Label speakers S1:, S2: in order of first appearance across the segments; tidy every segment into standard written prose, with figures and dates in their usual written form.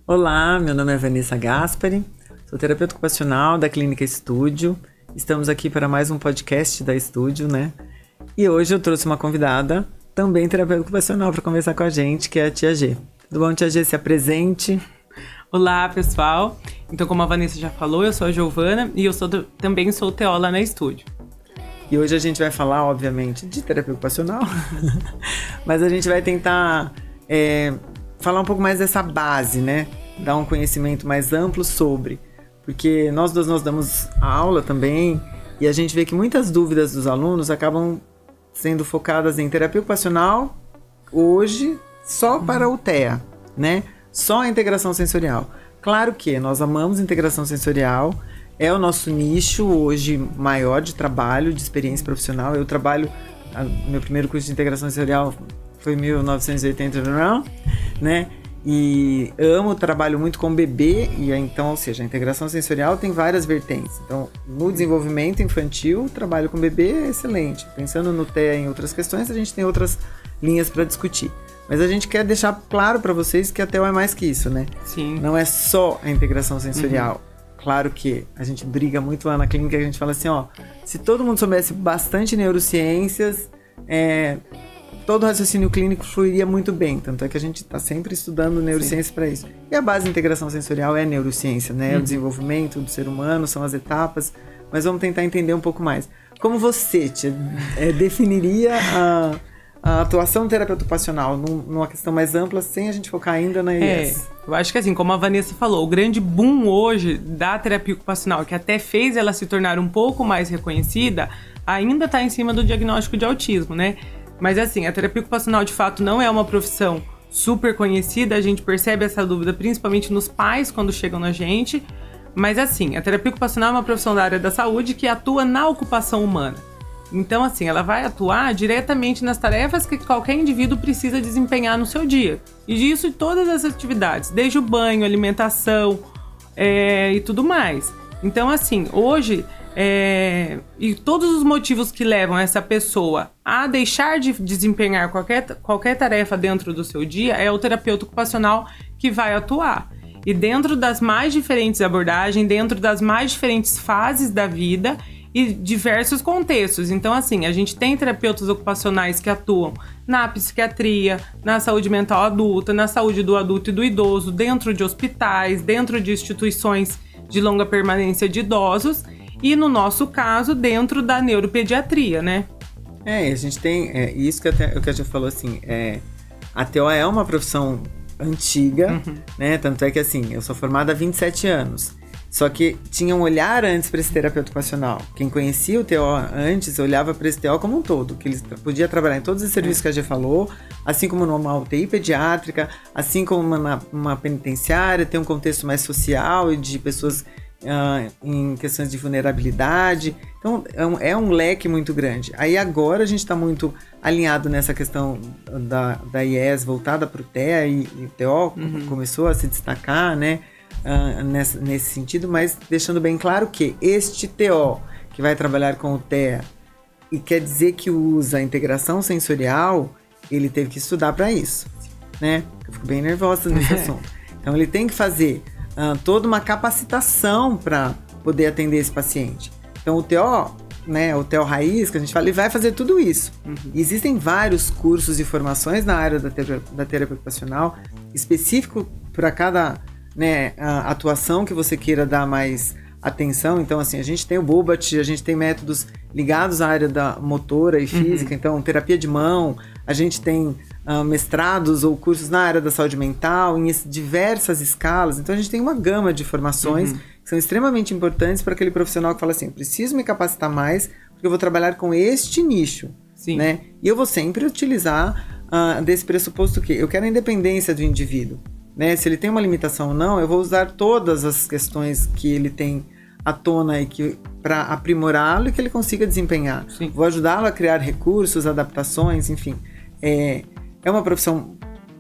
S1: Olá, meu nome é Vanessa Gaspari, sou terapeuta ocupacional da Clínica Estúdio. Estamos aqui para mais um podcast da Estúdio, né? E hoje eu trouxe uma convidada, também terapeuta ocupacional, para conversar com a gente, que é a Tia G. Tudo bom, Tia G? Se apresente.
S2: Olá, pessoal. Então, como a Vanessa já falou, eu sou a Giovana e eu também sou TO lá na Estúdio.
S1: E hoje a gente vai falar, obviamente, de terapia ocupacional, mas a gente vai tentar falar um pouco mais dessa base, né? Dar um conhecimento mais amplo sobre, porque nós damos aula também e a gente vê que muitas dúvidas dos alunos acabam sendo focadas em terapia ocupacional hoje só para o TEA, né? Só a integração sensorial. Claro que nós amamos integração sensorial, é o nosso nicho hoje maior de trabalho, de experiência profissional. Eu trabalho, meu primeiro curso de integração sensorial foi em 1980, né? E amo, trabalho muito com bebê, e então, ou seja, a integração sensorial tem várias vertentes. Então, no desenvolvimento infantil, trabalho com bebê é excelente. Pensando no TEA em outras questões, a gente tem outras linhas para discutir. Mas a gente quer deixar claro para vocês que a TEA é mais que isso, né?
S2: Sim.
S1: Não é só a integração sensorial. Claro que a gente briga muito lá na clínica, a gente fala assim, ó, se todo mundo soubesse bastante neurociências, todo o raciocínio clínico fluiria muito bem. Tanto é que a gente está sempre estudando neurociência para isso. E a base de integração sensorial é neurociência, né? O desenvolvimento do ser humano, são as etapas. Mas vamos tentar entender um pouco mais. Como você, Tia, definiria a atuação do terapeuta ocupacional numa questão mais ampla, sem a gente focar ainda na IES?
S2: Eu acho que assim, como a Vanessa falou, o grande boom hoje da terapia ocupacional, que até fez ela se tornar um pouco mais reconhecida, ainda está em cima do diagnóstico de autismo, né? Mas assim, a terapia ocupacional de fato não é uma profissão super conhecida, a gente percebe essa dúvida principalmente nos pais quando chegam na gente, mas assim, a terapia ocupacional é uma profissão da área da saúde que atua na ocupação humana. Então assim, ela vai atuar diretamente nas tarefas que qualquer indivíduo precisa desempenhar no seu dia. E disso em todas as atividades, desde o banho, alimentação e tudo mais. Então assim, hoje... e todos os motivos que levam essa pessoa a deixar de desempenhar qualquer tarefa dentro do seu dia é o terapeuta ocupacional que vai atuar. E dentro das mais diferentes abordagens, dentro das mais diferentes fases da vida e diversos contextos. Então, assim, a gente tem terapeutas ocupacionais que atuam na psiquiatria, na saúde mental adulta, na saúde do adulto e do idoso, dentro de hospitais, dentro de instituições de longa permanência de idosos, e no nosso caso, dentro da neuropediatria, né?
S1: A gente tem isso que o que a gente falou assim, a TO é uma profissão antiga, né? Tanto é que assim, eu sou formada há 27 anos. Só que tinha um olhar antes para esse terapeuta ocupacional. Quem conhecia o TO antes olhava para esse TO como um todo, que ele podia trabalhar em todos os serviços que a gente falou, assim como numa UTI pediátrica, assim como numa penitenciária, tem um contexto mais social e de pessoas em questões de vulnerabilidade. Então é um leque muito grande. Aí agora a gente está muito alinhado nessa questão da IES voltada para o TEA e o TO começou a se destacar, né, nesse sentido, mas deixando bem claro que este TO que vai trabalhar com o TEA e quer dizer que usa a integração sensorial, ele teve que estudar para isso, né? Eu fico bem nervosa nesse assunto. Então ele tem que fazer toda uma capacitação para poder atender esse paciente. Então o TO, né, o TO raiz, que a gente fala, ele vai fazer tudo isso. E existem vários cursos e formações na área da terapia ocupacional, específico para cada, né, atuação que você queira dar mais atenção. Então assim, a gente tem o Bobat, a gente tem métodos ligados à área da motora e física, então terapia de mão, a gente tem mestrados ou cursos na área da saúde mental, em diversas escalas. Então a gente tem uma gama de formações que são extremamente importantes para aquele profissional que fala assim, eu preciso me capacitar mais porque eu vou trabalhar com este nicho.
S2: Sim.
S1: Né? E eu vou sempre utilizar desse pressuposto que eu quero a independência do indivíduo. Né? Se ele tem uma limitação ou não, eu vou usar todas as questões que ele tem à tona e para aprimorá-lo e que ele consiga desempenhar.
S2: Sim.
S1: Vou ajudá-lo a criar recursos, adaptações, enfim. É uma profissão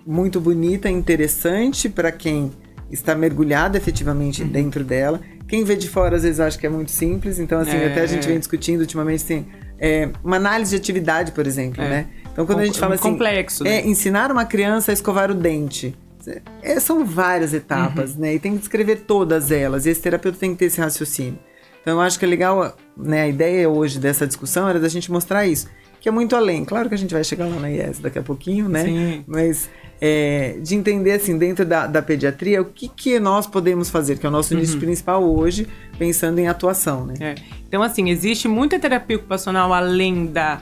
S1: muito bonita, interessante para quem está mergulhado efetivamente dentro dela. Quem vê de fora às vezes acha que é muito simples, então assim, até a gente vem discutindo ultimamente assim, uma análise de atividade, por exemplo, né? Então, quando a gente fala assim...
S2: complexo, né?
S1: Ensinar uma criança a escovar o dente. São várias etapas, né? E tem que descrever todas elas. E esse terapeuta tem que ter esse raciocínio. Então, eu acho que é legal, né? A ideia hoje dessa discussão era da gente mostrar isso. Que é muito além. Claro que a gente vai chegar lá na IES daqui a pouquinho, né?
S2: Sim.
S1: Mas de entender, assim, dentro da pediatria, o que nós podemos fazer, que é o nosso nicho principal hoje, pensando em atuação, né?
S2: Então, assim, existe muita terapia ocupacional além da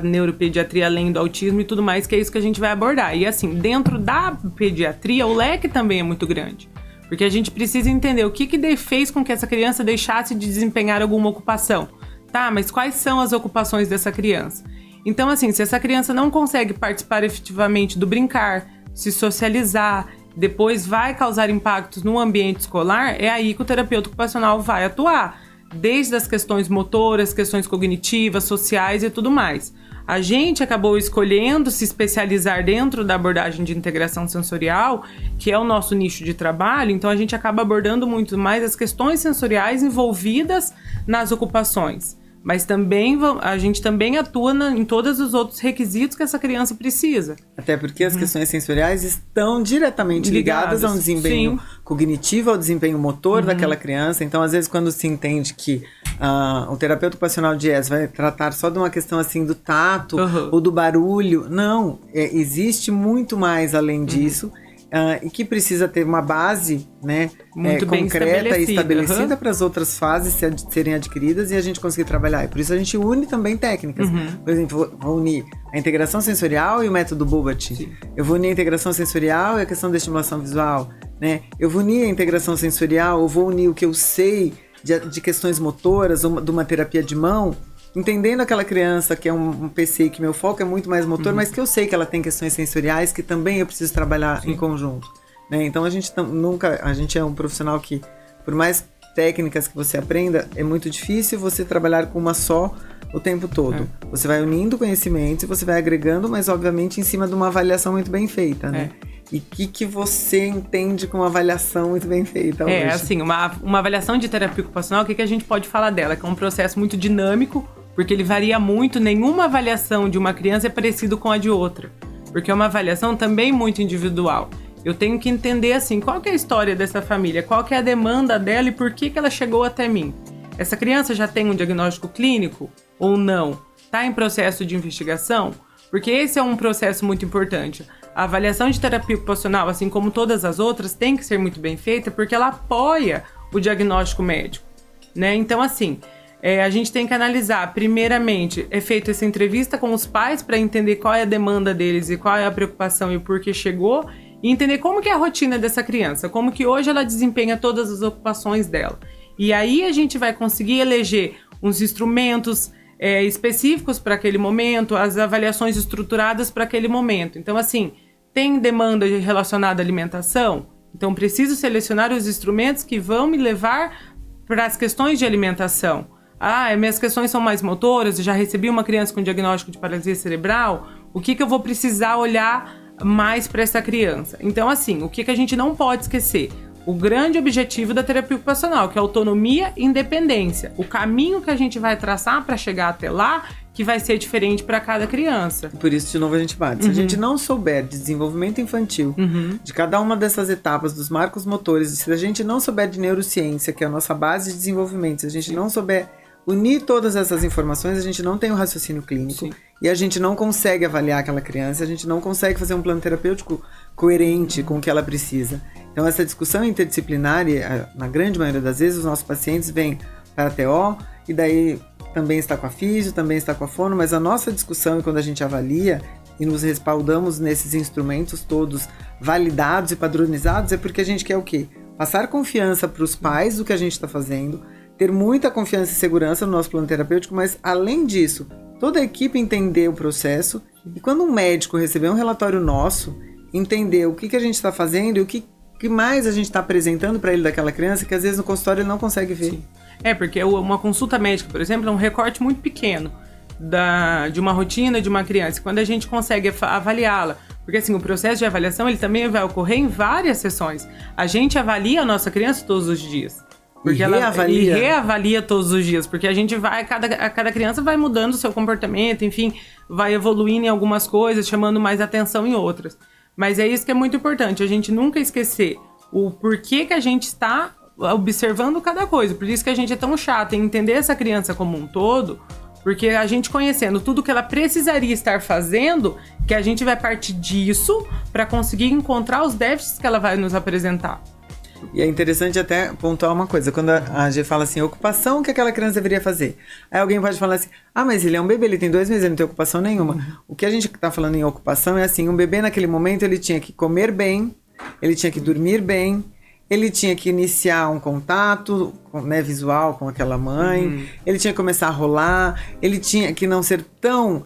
S2: neuropediatria, além do autismo e tudo mais, que é isso que a gente vai abordar. E, assim, dentro da pediatria, o leque também é muito grande. Porque a gente precisa entender o que fez com que essa criança deixasse de desempenhar alguma ocupação. Tá, mas quais são as ocupações dessa criança? Então, assim, se essa criança não consegue participar efetivamente do brincar, se socializar, depois vai causar impactos no ambiente escolar, é aí que o terapeuta ocupacional vai atuar. Desde as questões motoras, questões cognitivas, sociais e tudo mais. A gente acabou escolhendo se especializar dentro da abordagem de integração sensorial, que é o nosso nicho de trabalho, então a gente acaba abordando muito mais as questões sensoriais envolvidas nas ocupações. Mas também a gente também atua em todos os outros requisitos que essa criança precisa.
S1: Até porque as questões sensoriais estão diretamente ligadas a um desempenho cognitivo, ao desempenho motor daquela criança. Então, às vezes, quando se entende que o terapeuta ocupacional de IES vai tratar só de uma questão assim do tato ou do barulho, não. Existe muito mais além disso. E que precisa ter uma base, né,
S2: muito bem
S1: concreta e estabelecida para as outras fases serem adquiridas e a gente conseguir trabalhar. E por isso a gente une também técnicas. Por exemplo, vou unir a integração sensorial e o método Bobat. Eu vou unir a integração sensorial e a questão da estimulação visual, né? Eu vou unir a integração sensorial, eu vou unir o que eu sei de questões motoras, de uma terapia de mão, entendendo aquela criança que é um PC, que meu foco é muito mais motor, mas que eu sei que ela tem questões sensoriais que também eu preciso trabalhar em conjunto, né? Então a gente é um profissional que, por mais técnicas que você aprenda, é muito difícil você trabalhar com uma só o tempo todo. Você vai unindo conhecimentos e você vai agregando, mas obviamente em cima de uma avaliação muito bem feita, né? E o que você entende com uma avaliação muito bem feita hoje?
S2: Assim, uma avaliação de terapia ocupacional, o que a gente pode falar dela? Que é um processo muito dinâmico, porque ele varia muito, nenhuma avaliação de uma criança é parecida com a de outra, porque é uma avaliação também muito individual. Eu tenho que entender, assim, qual que é a história dessa família, qual que é a demanda dela e por que ela chegou até mim. Essa criança já tem um diagnóstico clínico ou não? Está em processo de investigação? Porque esse é um processo muito importante. A avaliação de terapia ocupacional, assim como todas as outras, tem que ser muito bem feita porque ela apoia o diagnóstico médico, né? Então, assim, a gente tem que analisar, primeiramente, é feita essa entrevista com os pais para entender qual é a demanda deles e qual é a preocupação e o porquê chegou, e entender como que é a rotina dessa criança, como que hoje ela desempenha todas as ocupações dela. E aí a gente vai conseguir eleger uns instrumentos específicos para aquele momento, as avaliações estruturadas para aquele momento. Então, assim, tem demanda relacionada à alimentação? Então, preciso selecionar os instrumentos que vão me levar para as questões de alimentação. Minhas questões são mais motoras, eu já recebi uma criança com diagnóstico de paralisia cerebral, o que eu vou precisar olhar mais para essa criança? Então, assim, o que a gente não pode esquecer? O grande objetivo da terapia ocupacional, que é autonomia e independência. O caminho que a gente vai traçar para chegar até lá, que vai ser diferente para cada criança.
S1: Por isso, de novo, a gente bate. Se a gente não souber de desenvolvimento infantil, de cada uma dessas etapas, dos marcos motores, se a gente não souber de neurociência, que é a nossa base de desenvolvimento, se a gente não souber unir todas essas informações, a gente não tem um raciocínio clínico e a gente não consegue avaliar aquela criança, a gente não consegue fazer um plano terapêutico coerente com o que ela precisa. Então, essa discussão interdisciplinar, na grande maioria das vezes, os nossos pacientes vêm para a TO e daí também está com a físio, também está com a fono, mas a nossa discussão, e quando a gente avalia e nos respaldamos nesses instrumentos todos validados e padronizados, é porque a gente quer o quê? Passar confiança para os pais do que a gente está fazendo, ter muita confiança e segurança no nosso plano terapêutico, mas além disso, toda a equipe entender o processo e quando um médico receber um relatório nosso, entender o que a gente está fazendo e o que mais a gente está apresentando para ele daquela criança, que às vezes no consultório ele não consegue ver.
S2: Sim. Porque uma consulta médica, por exemplo, é um recorte muito pequeno de uma rotina de uma criança. Quando a gente consegue avaliá-la, porque assim, o processo de avaliação ele também vai ocorrer em várias sessões. A gente avalia a nossa criança todos os dias. Porque ela reavalia todos os dias, porque a gente vai, cada criança vai mudando o seu comportamento, enfim, vai evoluindo em algumas coisas, chamando mais atenção em outras. Mas é isso que é muito importante, a gente nunca esquecer o porquê que a gente está observando cada coisa. Por isso que a gente é tão chato em entender essa criança como um todo, porque a gente conhecendo tudo que ela precisaria estar fazendo, que a gente vai partir disso para conseguir encontrar os déficits que ela vai nos apresentar.
S1: E é interessante até pontuar uma coisa, quando a G fala assim, ocupação que aquela criança deveria fazer. Aí alguém pode falar assim, mas ele é um bebê, ele tem 2 meses, ele não tem ocupação nenhuma. O que a gente tá falando em ocupação é assim, um bebê naquele momento ele tinha que comer bem, ele tinha que dormir bem, ele tinha que iniciar um contato, né, visual com aquela mãe, ele tinha que começar a rolar, ele tinha que não ser tão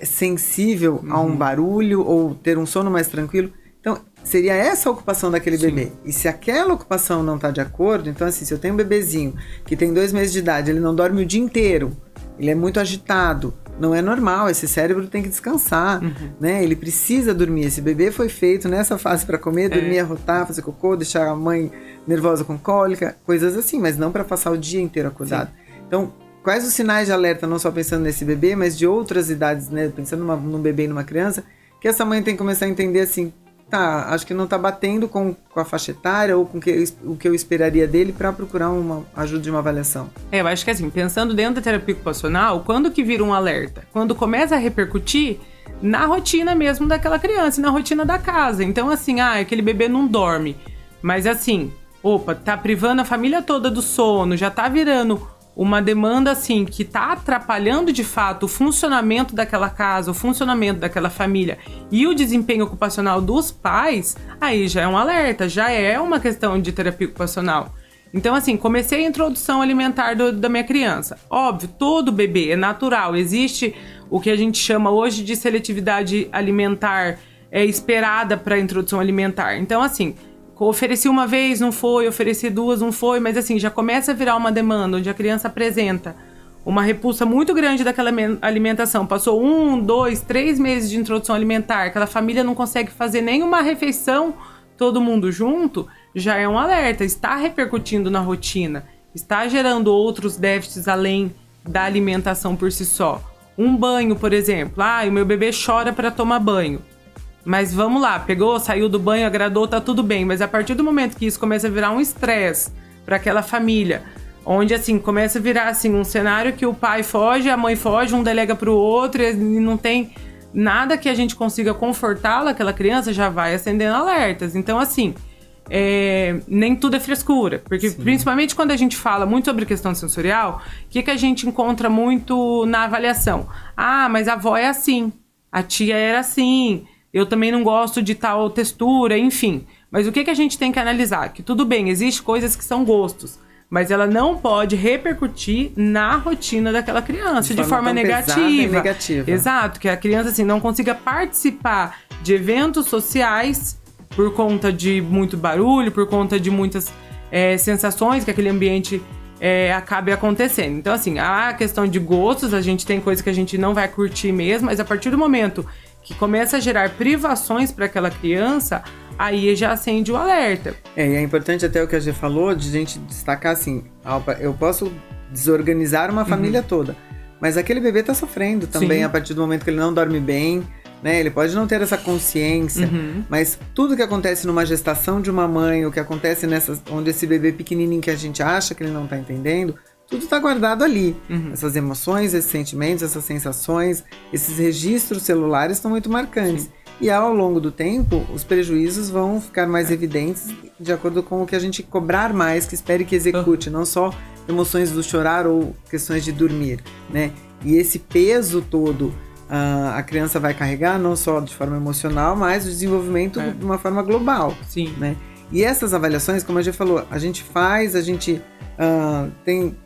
S1: sensível a um barulho ou ter um sono mais tranquilo. Então, seria essa a ocupação daquele bebê. E se aquela ocupação não está de acordo, então assim, se eu tenho um bebezinho que tem 2 meses de idade, ele não dorme o dia inteiro, ele é muito agitado, não é normal, esse cérebro tem que descansar, né? Ele precisa dormir. Esse bebê foi feito nessa fase para comer, dormir, arrotar, fazer cocô, deixar a mãe nervosa com cólica, coisas assim, mas não para passar o dia inteiro acordado. Então, quais os sinais de alerta, não só pensando nesse bebê, mas de outras idades, né? Pensando num bebê e numa criança, que essa mãe tem que começar a entender assim, acho que não tá batendo com a faixa etária ou com o que eu esperaria dele para procurar uma ajuda de uma avaliação.
S2: Eu acho que assim, pensando dentro da terapia ocupacional, quando que vira um alerta? Quando começa a repercutir na rotina mesmo daquela criança, na rotina da casa. Então assim, aquele bebê não dorme, mas assim, tá privando a família toda do sono, já tá virando uma demanda assim que está atrapalhando de fato o funcionamento daquela casa, o funcionamento daquela família e o desempenho ocupacional dos pais, aí já é um alerta, já é uma questão de terapia ocupacional. Então assim, comecei a introdução alimentar da minha criança. Óbvio, todo bebê é natural, existe o que a gente chama hoje de seletividade alimentar esperada para a introdução alimentar. Então assim, ofereci uma vez, não foi, ofereci 2, não foi, mas assim, já começa a virar uma demanda, onde a criança apresenta uma repulsa muito grande daquela alimentação. Passou 1, 2, 3 meses de introdução alimentar, aquela família não consegue fazer nenhuma refeição, todo mundo junto, já é um alerta, está repercutindo na rotina, está gerando outros déficits além da alimentação por si só. Um banho, por exemplo, o meu bebê chora para tomar banho. Mas vamos lá, pegou, saiu do banho, agradou, tá tudo bem. Mas a partir do momento que isso começa a virar um estresse para aquela família, onde assim, começa a virar assim, um cenário que o pai foge, a mãe foge, um delega pro outro e não tem nada que a gente consiga confortá-la, aquela criança já vai acendendo alertas. Então assim, nem tudo é frescura. Porque principalmente quando a gente fala muito sobre questão sensorial, o que a gente encontra muito na avaliação? Mas a avó é assim, a tia era assim, eu também não gosto de tal textura, enfim. Mas o que a gente tem que analisar? Que tudo bem, existem coisas que são gostos, mas ela não pode repercutir na rotina daquela criança de forma negativa. Exato, que a criança assim, não consiga participar de eventos sociais por conta de muito barulho, por conta de muitas sensações que aquele ambiente acabe acontecendo. Então assim, a questão de gostos, a gente tem coisa que a gente não vai curtir mesmo, mas a partir do momento que começa a gerar privações para aquela criança, aí já acende o alerta.
S1: E é importante até o que a Gê falou, de a gente destacar assim, eu posso desorganizar uma família toda, mas aquele bebê tá sofrendo também a partir do momento que ele não dorme bem, né? Ele pode não ter essa consciência, mas tudo que acontece numa gestação de uma mãe, o que acontece onde esse bebê pequenininho que a gente acha que ele não tá entendendo, tudo está guardado ali. Essas emoções, esses sentimentos, essas sensações, esses registros celulares estão muito marcantes. E ao longo do tempo, os prejuízos vão ficar mais evidentes de acordo com o que a gente cobrar mais, que espere que execute, não só emoções do chorar ou questões de dormir, né? E esse peso todo a criança vai carregar, não só de forma emocional, mas o desenvolvimento de uma forma global. Né? E essas avaliações, como a gente falou, a gente tem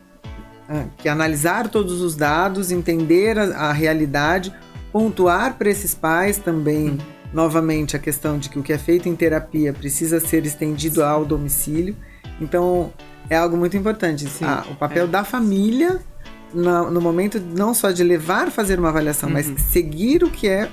S1: que analisar todos os dados, entender a realidade, pontuar para esses pais também, novamente, a questão de que o que é feito em terapia precisa ser estendido ao domicílio. Então, é algo muito importante. O papel da família, no momento não só de levar a fazer uma avaliação, mas seguir o que é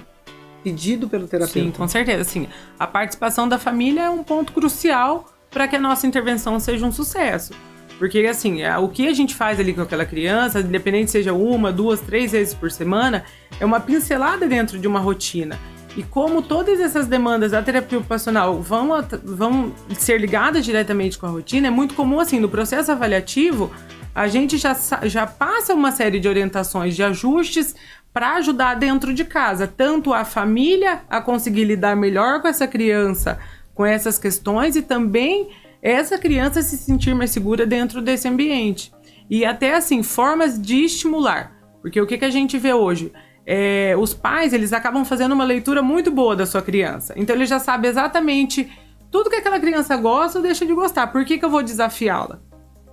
S1: pedido pelo terapeuta.
S2: Sim, com certeza. Sim. A participação da família é um ponto crucial para que a nossa intervenção seja um sucesso. Porque, assim, o que a gente faz ali com aquela criança, independente seja 1, 2, 3 vezes por semana, é uma pincelada dentro de uma rotina. E como todas essas demandas da terapia ocupacional vão ser ligadas diretamente com a rotina, é muito comum, assim, no processo avaliativo, a gente já passa uma série de orientações, de ajustes para ajudar dentro de casa, tanto a família a conseguir lidar melhor com essa criança, com essas questões, e também essa criança se sentir mais segura dentro desse ambiente. E até, assim, formas de estimular. Porque o que a gente vê hoje? Os pais, eles acabam fazendo uma leitura muito boa da sua criança. Então, ele já sabe exatamente tudo que aquela criança gosta ou deixa de gostar. Por que eu vou desafiá-la?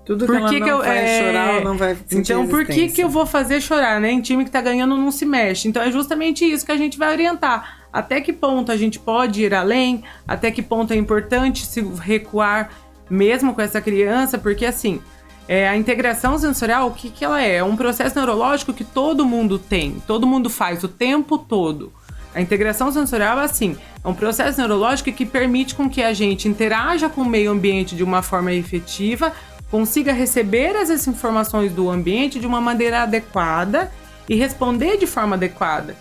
S1: Tudo que ela não vai chorar ou não vai sentir
S2: Então, por que eu vou fazer chorar, né? Em time que tá ganhando não se mexe. Então, é justamente isso que a gente vai orientar. Até que ponto a gente pode ir além? Até que ponto é importante se recuar mesmo com essa criança? Porque, assim, a integração sensorial, o que ela é? É um processo neurológico que todo mundo tem. Todo mundo faz o tempo todo. A integração sensorial, assim, é um processo neurológico que permite com que a gente interaja com o meio ambiente de uma forma efetiva, consiga receber essas informações do ambiente de uma maneira adequada e responder de forma adequada.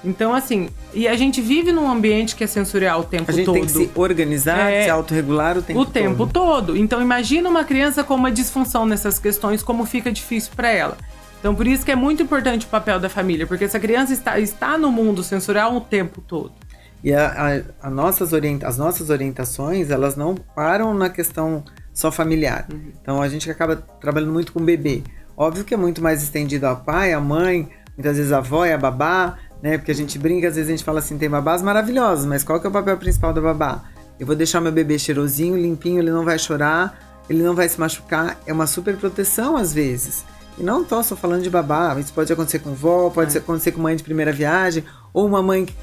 S2: Então, assim, e a gente vive num ambiente que é sensorial o tempo todo.
S1: A gente tem que se organizar, se autorregular o tempo
S2: todo. Então, imagina uma criança com uma disfunção nessas questões, como fica difícil para ela. Então, por isso que é muito importante o papel da família, porque essa criança está no mundo sensorial o tempo todo.
S1: E as nossas orientações, elas não param na questão só familiar. Então, a gente acaba trabalhando muito com o bebê. Óbvio que é muito mais estendido ao pai, à mãe, muitas vezes a avó e a babá, né? Porque a gente brinca, às vezes a gente fala assim, tem babás maravilhosos, mas qual que é o papel principal da babá? Eu vou deixar meu bebê cheirosinho, limpinho, ele não vai chorar, ele não vai se machucar. É uma super proteção, às vezes. E não tô só falando de babá, isso pode acontecer com vó, pode acontecer com mãe de primeira viagem, ou uma mãe que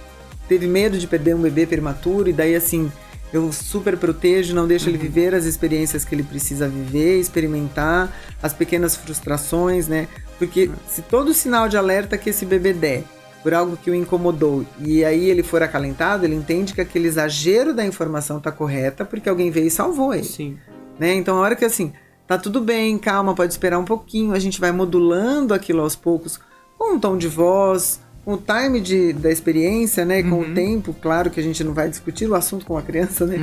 S1: teve medo de perder um bebê prematuro, e daí, assim, eu super protejo, não deixo ele viver as experiências que ele precisa viver, experimentar, as pequenas frustrações, né? Porque se todo sinal de alerta que esse bebê der por algo que o incomodou, e aí ele for acalentado, ele entende que aquele exagero da informação tá correta, porque alguém veio e salvou ele.
S2: Sim.
S1: Né? Então, a hora que, assim, tá tudo bem, calma, pode esperar um pouquinho, a gente vai modulando aquilo aos poucos, com um tom de voz, com o time da experiência, né? Com o tempo, claro que a gente não vai discutir o assunto com a criança, né?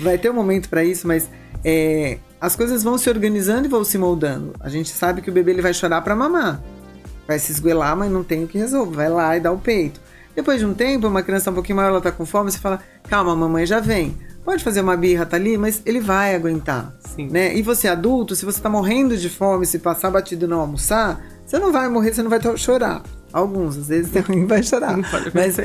S1: Vai ter um momento para isso, mas as coisas vão se organizando e vão se moldando. A gente sabe que o bebê ele vai chorar para mamar. Vai se esgoelar, mas não tem o que resolver. Vai lá e dá o peito. Depois de um tempo, uma criança um pouquinho maior, ela tá com fome, você fala, calma, a mamãe já vem. Pode fazer uma birra, tá ali, mas ele vai aguentar.
S2: Sim.
S1: Né? E você adulto, se você tá morrendo de fome, se passar batido e não almoçar, você não vai morrer, você não vai chorar. Alguns, às vezes alguém vai chorar. Mas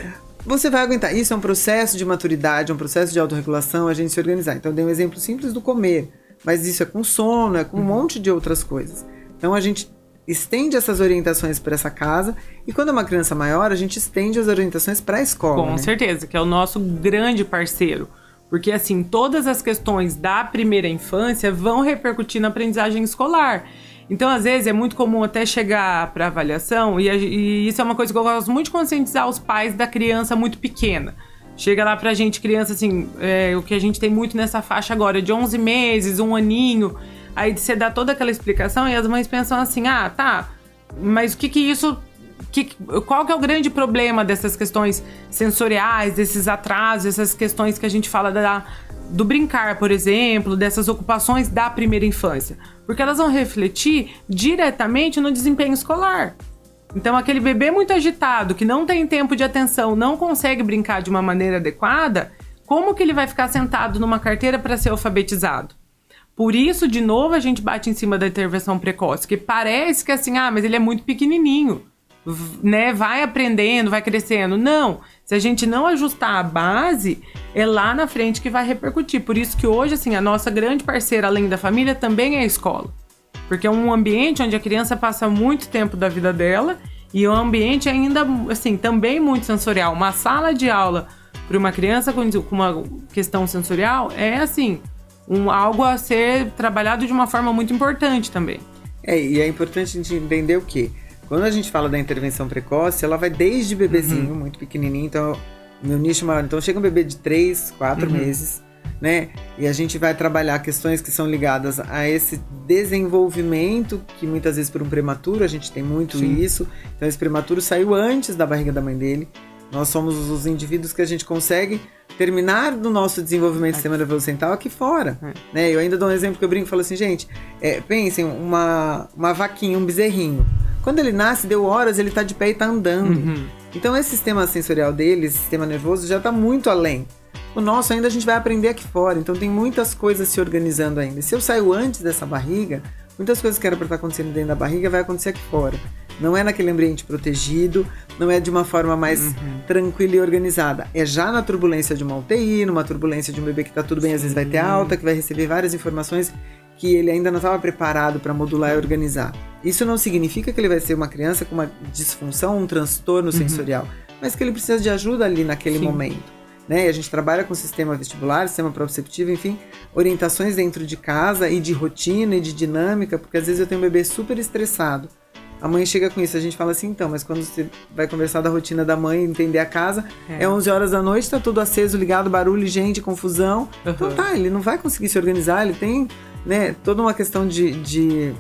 S1: você vai aguentar. Isso é um processo de maturidade, um processo de autorregulação, a gente se organizar. Então, eu dei um exemplo simples do comer. Mas isso é com sono, é com um monte de outras coisas. Então, a gente estende essas orientações para essa casa. E quando é uma criança maior, a gente estende as orientações para a escola.
S2: Com certeza, que é o nosso grande parceiro. Porque, assim, todas as questões da primeira infância vão repercutir na aprendizagem escolar. Então, às vezes, é muito comum até chegar para avaliação, e isso é uma coisa que eu gosto muito de conscientizar os pais da criança muito pequena. Chega lá pra gente, criança, assim, o que a gente tem muito nessa faixa agora, de 11 meses, 1 aninho, aí você dá toda aquela explicação e as mães pensam assim, tá, mas qual que é o grande problema dessas questões sensoriais, desses atrasos, essas questões que a gente fala do brincar, por exemplo, dessas ocupações da primeira infância? Porque elas vão refletir diretamente no desempenho escolar. Então, aquele bebê muito agitado, que não tem tempo de atenção, não consegue brincar de uma maneira adequada, como que ele vai ficar sentado numa carteira para ser alfabetizado? Por isso, de novo, a gente bate em cima da intervenção precoce, que parece que assim, mas ele é muito pequenininho, né? Vai aprendendo, vai crescendo. Não, se a gente não ajustar a base, é lá na frente que vai repercutir. Por isso que hoje, assim, a nossa grande parceira, além da família, também é a escola. Porque é um ambiente onde a criança passa muito tempo da vida dela e é um ambiente ainda, assim, também muito sensorial. Uma sala de aula para uma criança com uma questão sensorial é, assim, algo a ser trabalhado de uma forma muito importante também.
S1: E é importante a gente entender o quê? Quando a gente fala da intervenção precoce, ela vai desde bebezinho, muito pequenininho, então, meu nicho maior. Então, chega um bebê de 3, 4 meses, né? E a gente vai trabalhar questões que são ligadas a esse desenvolvimento, que muitas vezes por um prematuro, a gente tem muito isso. Então esse prematuro saiu antes da barriga da mãe dele. Nós somos os indivíduos que a gente consegue terminar do nosso desenvolvimento do sistema nervoso central aqui fora. Né? Eu ainda dou um exemplo que eu brinco e falo assim, gente, pensem, uma vaquinha, um bezerrinho. Quando ele nasce, deu horas, ele tá de pé e tá andando. Então esse sistema sensorial dele, esse sistema nervoso, já tá muito além. O nosso ainda a gente vai aprender aqui fora, então tem muitas coisas se organizando ainda. Se eu saio antes dessa barriga, muitas coisas que eram para estar acontecendo dentro da barriga vai acontecer aqui fora. Não é naquele ambiente protegido, não é de uma forma mais tranquila e organizada. É já na turbulência de uma UTI, numa turbulência de um bebê que tá tudo bem, às vezes vai ter alta, que vai receber várias informações que ele ainda não estava preparado para modular e organizar. Isso não significa que ele vai ser uma criança com uma disfunção, um transtorno sensorial, mas que ele precisa de ajuda ali naquele momento. Né? E a gente trabalha com sistema vestibular, sistema proprioceptivo, enfim, orientações dentro de casa e de rotina e de dinâmica, porque às vezes eu tenho um bebê super estressado. A mãe chega com isso, a gente fala assim, então, mas quando você vai conversar da rotina da mãe, entender a casa, é 11 horas da noite, tá tudo aceso, ligado, barulho, gente, confusão. Então ele não vai conseguir se organizar, ele tem, né, toda uma questão de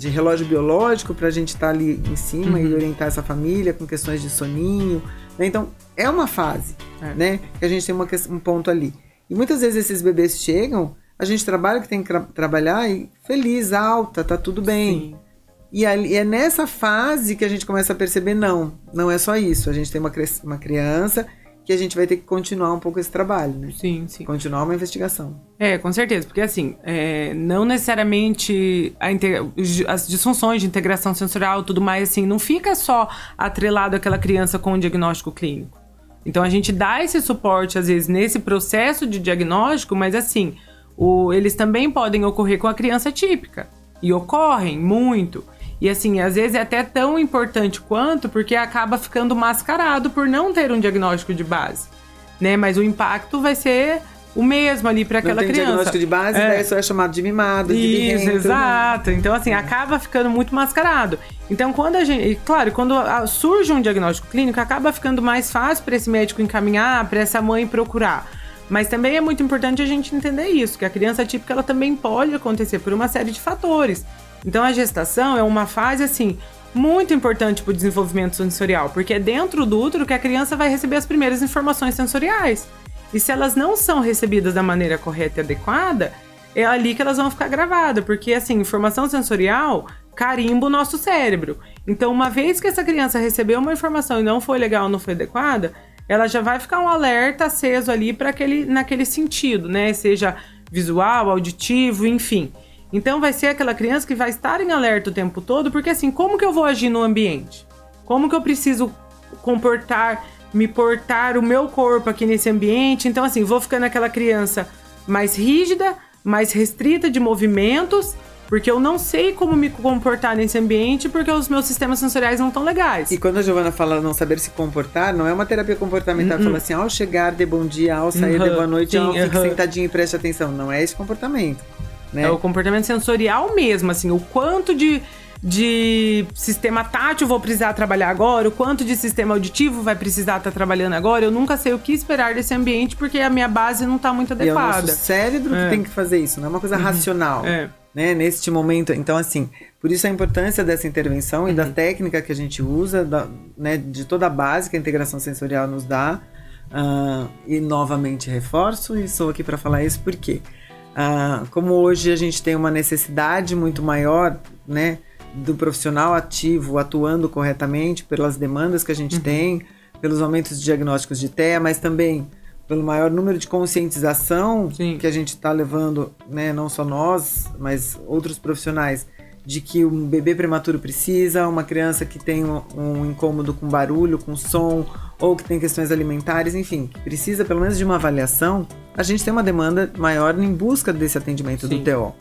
S1: relógio biológico pra gente estar ali em cima e orientar essa família com questões de soninho, né? Então, é uma fase, né, que a gente tem um ponto ali. E muitas vezes esses bebês chegam, a gente trabalha que tem que trabalhar e feliz, alta, tá tudo bem.
S2: Sim.
S1: E é nessa fase que a gente começa a perceber, não é só isso. A gente tem uma criança que a gente vai ter que continuar um pouco esse trabalho, né?
S2: Sim.
S1: Continuar uma investigação.
S2: Com certeza. Porque, assim, não necessariamente as disfunções de integração sensorial, tudo mais, assim, não fica só atrelado àquela criança com o diagnóstico clínico. Então, a gente dá esse suporte, às vezes, nesse processo de diagnóstico, mas, assim, eles também podem ocorrer com a criança típica. E ocorrem muito. E assim, às vezes é até tão importante quanto, porque acaba ficando mascarado por não ter um diagnóstico de base, né? Mas o impacto vai ser o mesmo ali para aquela criança. Não tem diagnóstico
S1: de base, daí só é chamado de mimado, de birrento.
S2: Isso, exato. Então assim, acaba ficando muito mascarado. Então quando quando surge um diagnóstico clínico, acaba ficando mais fácil para esse médico encaminhar, para essa mãe procurar. Mas também é muito importante a gente entender isso, que a criança típica ela também pode acontecer por uma série de fatores. Então a gestação é uma fase assim muito importante para o desenvolvimento sensorial, porque é dentro do útero que a criança vai receber as primeiras informações sensoriais. E se elas não são recebidas da maneira correta e adequada, é ali que elas vão ficar gravadas, porque assim, informação sensorial carimba o nosso cérebro. Então uma vez que essa criança recebeu uma informação e não foi legal, não foi adequada, ela já vai ficar um alerta aceso ali naquele sentido, né? Seja visual, auditivo, enfim. Então vai ser aquela criança que vai estar em alerta o tempo todo, porque assim, como que eu vou agir no ambiente? Como que eu preciso me portar o meu corpo aqui nesse ambiente? Então assim, vou ficando aquela criança mais rígida, mais restrita de movimentos, porque eu não sei como me comportar nesse ambiente, porque os meus sistemas sensoriais não estão legais.
S1: E quando a Giovana fala não saber se comportar, não é uma terapia comportamental. Fala assim, ao chegar, dê bom dia, ao sair, dê boa noite, fique sentadinho e preste atenção. Não é esse comportamento. Né?
S2: É o comportamento sensorial mesmo, assim, o quanto de sistema tátil vou precisar trabalhar agora, o quanto de sistema auditivo vai precisar estar trabalhando agora. Eu nunca sei o que esperar desse ambiente, porque a minha base não está muito adequada.
S1: E é o nosso cérebro que tem que fazer isso, não é uma coisa racional. Né, neste momento, então assim, por isso a importância dessa intervenção e da técnica que a gente usa, né, de toda a base que a integração sensorial nos dá, e novamente reforço, e estou aqui para falar isso porque como hoje a gente tem uma necessidade muito maior, né, do profissional ativo atuando corretamente pelas demandas que a gente tem, pelos aumentos de diagnósticos de TEA, mas também pelo maior número de conscientização que a gente está levando, né, não só nós, mas outros profissionais, de que um bebê prematuro precisa, uma criança que tem um incômodo com barulho, com som, ou que tem questões alimentares, enfim, que precisa pelo menos de uma avaliação, a gente tem uma demanda maior em busca desse atendimento do TO.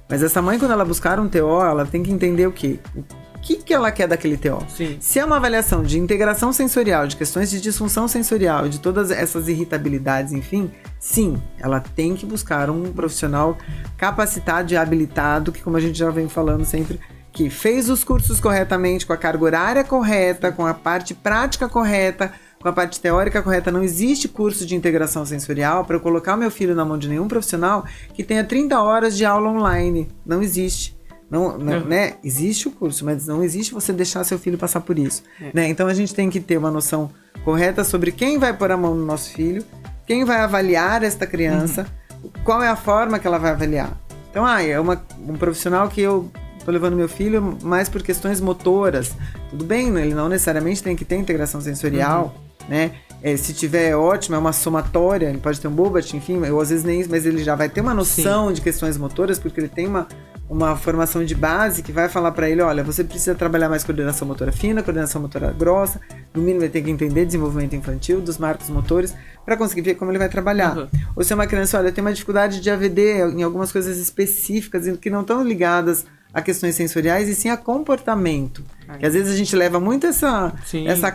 S1: Mas essa mãe, quando ela buscar um TO, ela tem que entender o quê? O que ela quer daquele TO? Se é uma avaliação de integração sensorial, de questões de disfunção sensorial, de todas essas irritabilidades, enfim, sim, ela tem que buscar um profissional capacitado e habilitado, que como a gente já vem falando sempre, que fez os cursos corretamente, com a carga horária correta, com a parte prática correta, com a parte teórica correta. Não existe curso de integração sensorial para eu colocar o meu filho na mão de nenhum profissional que tenha 30 horas de aula online. Não existe. Não, né? Existe o curso, mas não existe você deixar seu filho passar por isso. Né? Então a gente tem que ter uma noção correta sobre quem vai pôr a mão no nosso filho, quem vai avaliar esta criança, qual é a forma que ela vai avaliar. Então, é um profissional que eu tô levando meu filho mais por questões motoras. Tudo bem, ele não necessariamente tem que ter integração sensorial, né? Se tiver, ótimo, é uma somatória, ele pode ter um Bobat, enfim, eu às vezes nem isso, mas ele já vai ter uma noção de questões motoras, porque ele tem uma formação de base que vai falar para ele, olha, você precisa trabalhar mais coordenação motora fina, coordenação motora grossa, no mínimo vai ter que entender desenvolvimento infantil, dos marcos motores, para conseguir ver como ele vai trabalhar. Ou se é uma criança, olha, tem uma dificuldade de AVD em algumas coisas específicas que não estão ligadas a questões sensoriais e sim a comportamento. Que às vezes a gente leva muito essa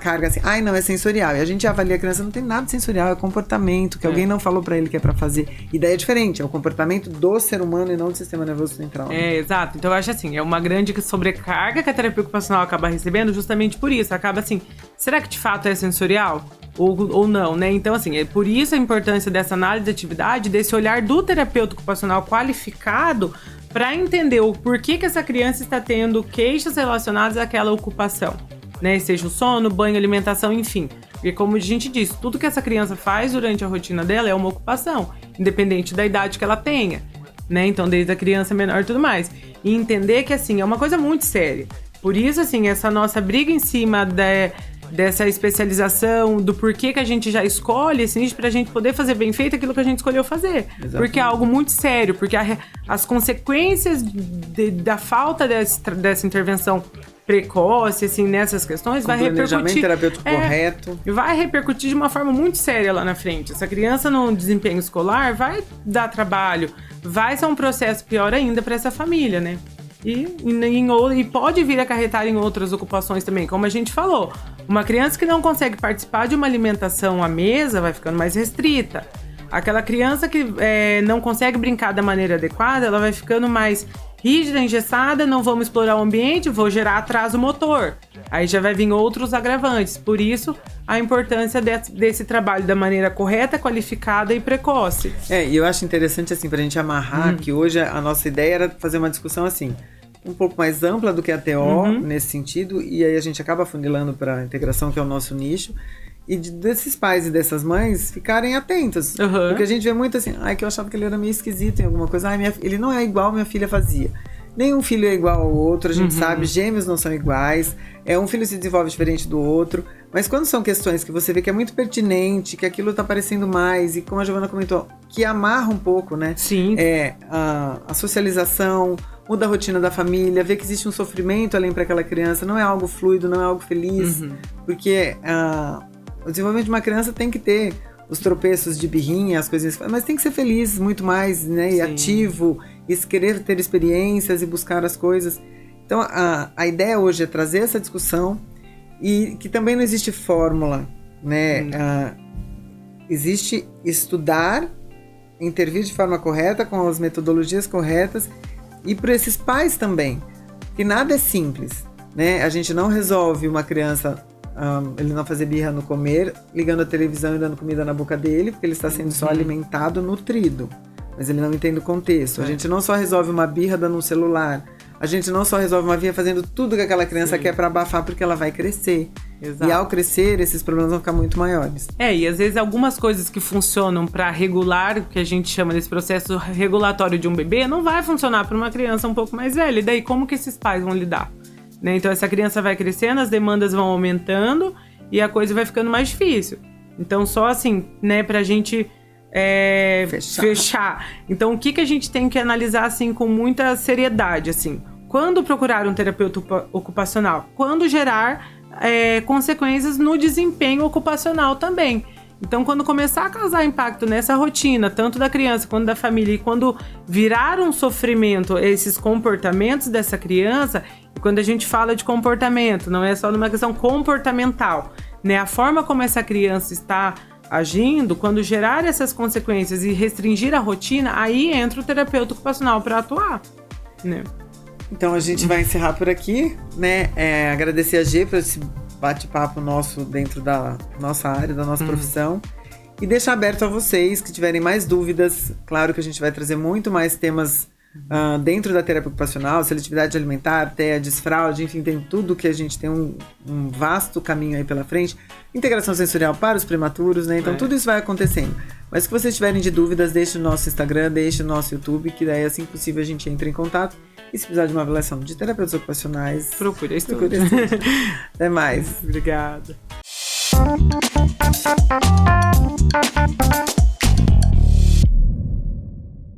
S1: carga assim, não, é sensorial. E a gente avalia a criança, não tem nada de sensorial, é comportamento, que alguém não falou pra ele que é pra fazer. E daí é diferente, é o comportamento do ser humano e não do sistema nervoso central.
S2: Exato. Então eu acho assim, é uma grande sobrecarga que a terapia ocupacional acaba recebendo justamente por isso. Acaba assim, será que de fato é sensorial? Ou não, né? Então, assim, é por isso a importância dessa análise de atividade, desse olhar do terapeuta ocupacional qualificado para entender o porquê que essa criança está tendo queixas relacionadas àquela ocupação, né? Seja o sono, banho, alimentação, enfim. Porque como a gente disse, tudo que essa criança faz durante a rotina dela é uma ocupação, independente da idade que ela tenha, né? Então, desde a criança menor e tudo mais. E entender que, assim, é uma coisa muito séria. Por isso, assim, essa nossa briga em cima dessa especialização, do porquê que a gente já escolhe esse nicho pra gente poder fazer bem feito aquilo que a gente escolheu fazer. Exatamente. Porque é algo muito sério, porque as consequências da falta dessa intervenção precoce, assim, nessas questões, vai repercutir...
S1: planejamento terapêutico correto.
S2: Vai repercutir de uma forma muito séria lá na frente. Essa criança no desempenho escolar vai dar trabalho, vai ser um processo pior ainda para essa família, né? E pode vir a acarretar em outras ocupações também, como a gente falou. Uma criança que não consegue participar de uma alimentação à mesa vai ficando mais restrita. Aquela criança que não consegue brincar da maneira adequada, ela vai ficando mais rígida, engessada, não vamos explorar o ambiente, vou gerar atraso motor. Aí já vai vir outros agravantes. Por isso, a importância desse trabalho da maneira correta, qualificada e precoce.
S1: E eu acho interessante, assim, pra gente amarrar, que hoje a nossa ideia era fazer uma discussão, assim, um pouco mais ampla do que a TO, nesse sentido, e aí a gente acaba funilando para a integração, que é o nosso nicho, e desses pais e dessas mães ficarem atentos. Porque a gente vê muito assim, que eu achava que ele era meio esquisito em alguma coisa, ele não é igual minha filha fazia. Nenhum filho é igual ao outro, a gente sabe, gêmeos não são iguais, um filho se desenvolve diferente do outro, mas quando são questões que você vê que é muito pertinente, que aquilo tá aparecendo mais, e como a Giovana comentou, que amarra um pouco, né?
S2: Sim.
S1: A socialização, muda a rotina da família, vê que existe um sofrimento além para aquela criança, não é algo fluido, não é algo feliz, porque o desenvolvimento de uma criança tem que ter os tropeços de birrinha, as coisinhas, mas tem que ser feliz muito mais, né, e ativo, e querer ter experiências e buscar as coisas. Então a ideia hoje é trazer essa discussão, e que também não existe fórmula, né, existe estudar, intervir de forma correta, com as metodologias corretas, e para esses pais também, que nada é simples, né? A gente não resolve uma criança, ele não fazer birra no comer, ligando a televisão e dando comida na boca dele, porque ele está sendo só alimentado, nutrido, mas ele não entende o contexto. A gente não só resolve uma birra dando um celular, a gente não só resolve uma birra fazendo tudo que aquela criança quer para abafar, porque ela vai crescer. Exato. E ao crescer, esses problemas vão ficar muito maiores.
S2: E às vezes algumas coisas que funcionam para regular, o que a gente chama desse processo regulatório de um bebê, não vai funcionar para uma criança um pouco mais velha. E daí, como que esses pais vão lidar? Né? Então, essa criança vai crescendo, as demandas vão aumentando e a coisa vai ficando mais difícil. Então, só assim, né, pra gente fechar. Então, o que a gente tem que analisar, assim, com muita seriedade, assim? Quando procurar um terapeuta ocupacional? Quando gerar consequências no desempenho ocupacional também. Então, quando começar a causar impacto nessa rotina, tanto da criança quanto da família, e quando virar um sofrimento esses comportamentos dessa criança, e quando a gente fala de comportamento, não é só numa questão comportamental, né? A forma como essa criança está agindo, quando gerar essas consequências e restringir a rotina, aí entra o terapeuta ocupacional para atuar, né?
S1: Então a gente vai encerrar por aqui, né? Agradecer a Gê por esse bate-papo nosso dentro da nossa área, da nossa profissão. E deixar aberto a vocês que tiverem mais dúvidas. Claro que a gente vai trazer muito mais temas dentro da terapia ocupacional, seletividade alimentar, TEA, desfraude, enfim, tem tudo que a gente tem um vasto caminho aí pela frente. Integração sensorial para os prematuros, né? Então tudo isso vai acontecendo. Mas se vocês tiverem de dúvidas, deixe no nosso Instagram, deixe no nosso YouTube, que daí assim que possível a gente entra em contato. E se precisar de uma avaliação de terapeutas ocupacionais,
S2: procure isso.
S1: Até mais.
S2: Obrigada.